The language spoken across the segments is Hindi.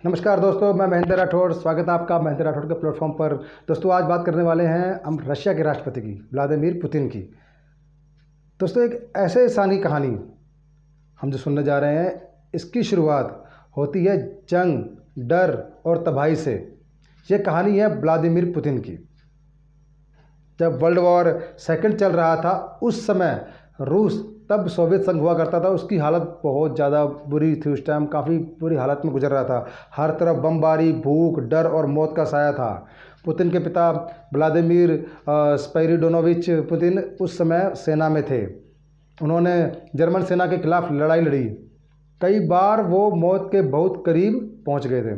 नमस्कार दोस्तों, मैं महेंद्र राठौड़। स्वागत है आपका महेंद्र राठौड़ के प्लेटफॉर्म पर। दोस्तों, आज बात करने वाले हैं हम रशिया के राष्ट्रपति की, व्लादिमीर पुतिन की। दोस्तों, एक ऐसे इंसानी कहानी हम जो सुनने जा रहे हैं, इसकी शुरुआत होती है जंग, डर और तबाही से। ये कहानी है व्लादिमीर पुतिन की। जब वर्ल्ड वॉर सेकंड चल रहा था, उस समय रूस, तब सोवियत संघ हुआ करता था, उसकी हालत बहुत ज़्यादा बुरी थी। उस टाइम काफ़ी बुरी हालत में गुजर रहा था। हर तरफ बमबारी, भूख, डर और मौत का साया था। पुतिन के पिता व्लादिमीर स्पिरिडोनोविच पुतिन उस समय सेना में थे। उन्होंने जर्मन सेना के खिलाफ लड़ाई लड़ी। कई बार वो मौत के बहुत करीब पहुंच गए थे।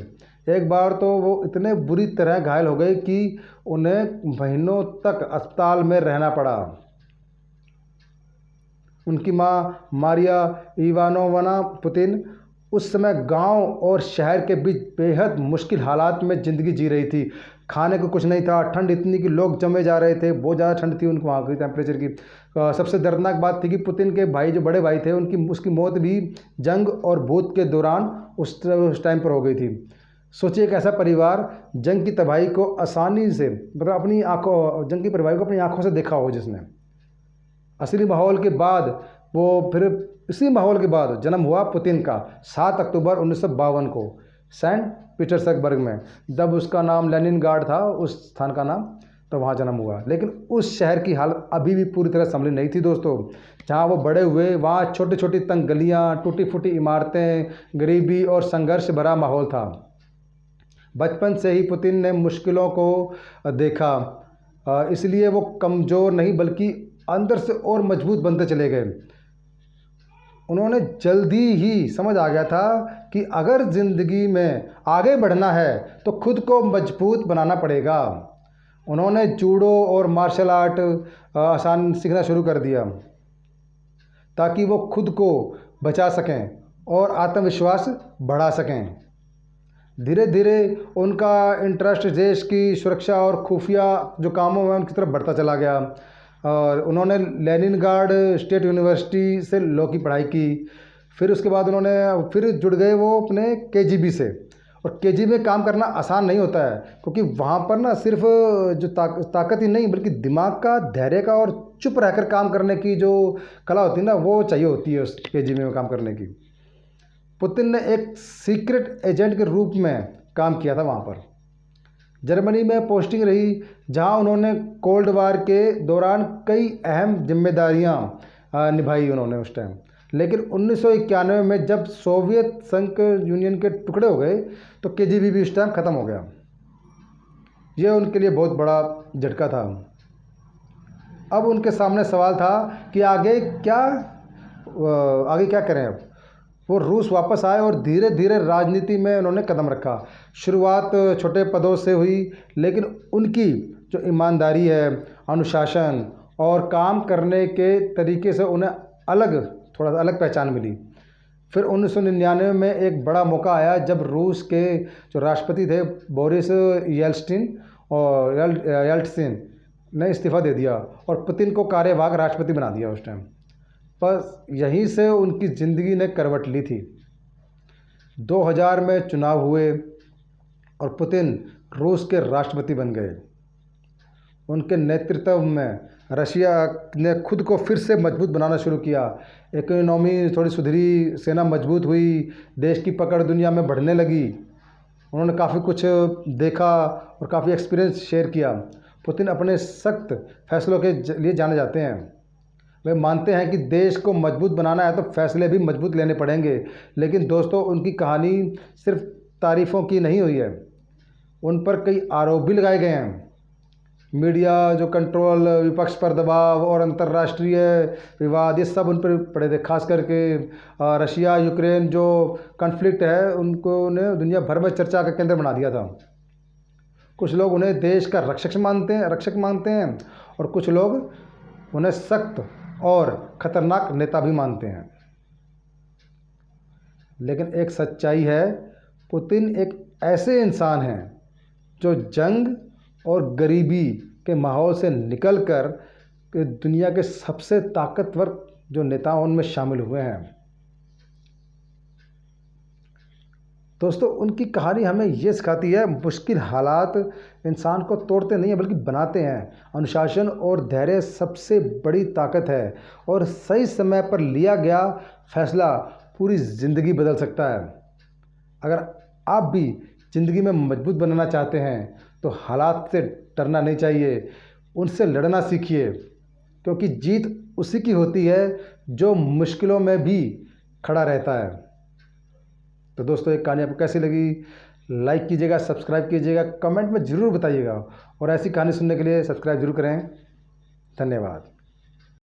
एक बार तो वो इतने बुरी तरह घायल हो गए कि उन्हें महीनों तक अस्पताल में रहना पड़ा। उनकी माँ मारिया इवानोवना पुतिन उस समय गांव और शहर के बीच बेहद मुश्किल हालात में ज़िंदगी जी रही थी। खाने को कुछ नहीं था, ठंड इतनी कि लोग जमे जा रहे थे, बहुत ज़्यादा ठंड थी उनको वहाँ की टेम्परेचर की। सबसे दर्दनाक बात थी कि पुतिन के भाई, जो बड़े भाई थे, उसकी मौत भी जंग और भूत के दौरान उस टाइम पर हो गई थी। सोचिए, एक ऐसा परिवार जंग की तबाही को आसानी से, मतलब अपनी आंखों, जंग की तबाही को अपनी आंखों से देखा हो जिसने। असली माहौल के बाद फिर इसी माहौल के बाद जन्म हुआ पुतिन का 7 अक्टूबर 1952 को सेंट पीटर्सबर्ग में। जब उसका नाम लेनिनग्राड था, उस स्थान का नाम, तो वहाँ जन्म हुआ। लेकिन उस शहर की हालत अभी भी पूरी तरह संभली नहीं थी दोस्तों। जहाँ वो बड़े हुए, वहाँ छोटी छोटी तंग गलियाँ, टूटी फूटी इमारतें, गरीबी और संघर्ष भरा माहौल था। बचपन से ही पुतिन ने मुश्किलों को देखा, इसलिए वो कमज़ोर नहीं बल्कि अंदर से और मजबूत बनते चले गए। उन्होंने जल्दी ही समझ आ गया था कि अगर ज़िंदगी में आगे बढ़ना है तो खुद को मजबूत बनाना पड़ेगा। उन्होंने जूडो और मार्शल आर्ट आसान सीखना शुरू कर दिया ताकि वो खुद को बचा सकें और आत्मविश्वास बढ़ा सकें। धीरे धीरे उनका इंटरेस्ट देश की सुरक्षा और खुफिया जो कामों में उनकी तरफ बढ़ता चला गया। और उन्होंने लेनिनग्राड स्टेट यूनिवर्सिटी से लॉ की पढ़ाई की। फिर उसके बाद उन्होंने फिर जुड़ गए वो अपने केजीबी से। और केजीबी में काम करना आसान नहीं होता है, क्योंकि वहाँ पर ना सिर्फ जो ताकत ही नहीं बल्कि दिमाग का, धैर्य का और चुप रहकर काम करने की जो कला होती है ना, वो चाहिए होती है उस केजीबी में काम करने की। पुतिन ने एक सीक्रेट एजेंट के रूप में काम किया था वहाँ पर। जर्मनी में पोस्टिंग रही, जहां उन्होंने कोल्ड वार के दौरान कई अहम जिम्मेदारियां निभाई उन्होंने उस टाइम। लेकिन 1991 में जब सोवियत संघ यूनियन के टुकड़े हो गए तो केजीबी भी उस टाइम ख़त्म हो गया। यह उनके लिए बहुत बड़ा झटका था। अब उनके सामने सवाल था कि आगे क्या करें। अब वो रूस वापस आए और धीरे धीरे राजनीति में उन्होंने कदम रखा। शुरुआत छोटे पदों से हुई, लेकिन उनकी जो ईमानदारी है, अनुशासन और काम करने के तरीके से उन्हें थोड़ा सा अलग पहचान मिली। फिर 1999 में एक बड़ा मौका आया जब रूस के जो राष्ट्रपति थे बोरिस येल्ट्सिन ने इस्तीफ़ा दे दिया और पुतिन को कार्यवाहक राष्ट्रपति बना दिया उस टाइम। बस यहीं से उनकी ज़िंदगी ने करवट ली थी। 2000 में चुनाव हुए और पुतिन रूस के राष्ट्रपति बन गए। उनके नेतृत्व में रशिया ने खुद को फिर से मजबूत बनाना शुरू किया। इकोनॉमी थोड़ी सुधरी, सेना मजबूत हुई, देश की पकड़ दुनिया में बढ़ने लगी। उन्होंने काफ़ी कुछ देखा और काफ़ी एक्सपीरियंस शेयर किया। पुतिन अपने सख्त फैसलों के लिए जाने जाते हैं। वे मानते हैं कि देश को मजबूत बनाना है तो फैसले भी मजबूत लेने पड़ेंगे। लेकिन दोस्तों, उनकी कहानी सिर्फ तारीफ़ों की नहीं हुई है, उन पर कई आरोप भी लगाए गए हैं। मीडिया जो कंट्रोल, विपक्ष पर दबाव और अंतर्राष्ट्रीय विवाद, ये सब उन पर पड़े थे। खास करके रशिया यूक्रेन जो कॉन्फ्लिक्ट है, उन्हें दुनिया भर में चर्चा का केंद्र बना दिया था। कुछ लोग उन्हें देश का रक्षक मानते हैं और कुछ लोग उन्हें सख्त और ख़तरनाक नेता भी मानते हैं। लेकिन एक सच्चाई है, पुतिन एक ऐसे इंसान हैं जो जंग और गरीबी के माहौल से निकलकर दुनिया के सबसे ताकतवर जो नेताओं उनमें शामिल हुए हैं। दोस्तों उनकी कहानी हमें ये सिखाती है, मुश्किल हालात इंसान को तोड़ते नहीं हैं बल्कि बनाते हैं। अनुशासन और धैर्य सबसे बड़ी ताकत है और सही समय पर लिया गया फैसला पूरी ज़िंदगी बदल सकता है। अगर आप भी ज़िंदगी में मजबूत बनना चाहते हैं तो हालात से डरना नहीं चाहिए, उनसे लड़ना सीखिए, क्योंकि जीत उसी की होती है जो मुश्किलों में भी खड़ा रहता है। तो दोस्तों एक कहानी आपको कैसी लगी, लाइक कीजिएगा, सब्सक्राइब कीजिएगा, कमेंट में ज़रूर बताइएगा और ऐसी कहानी सुनने के लिए सब्सक्राइब जरूर करें। धन्यवाद।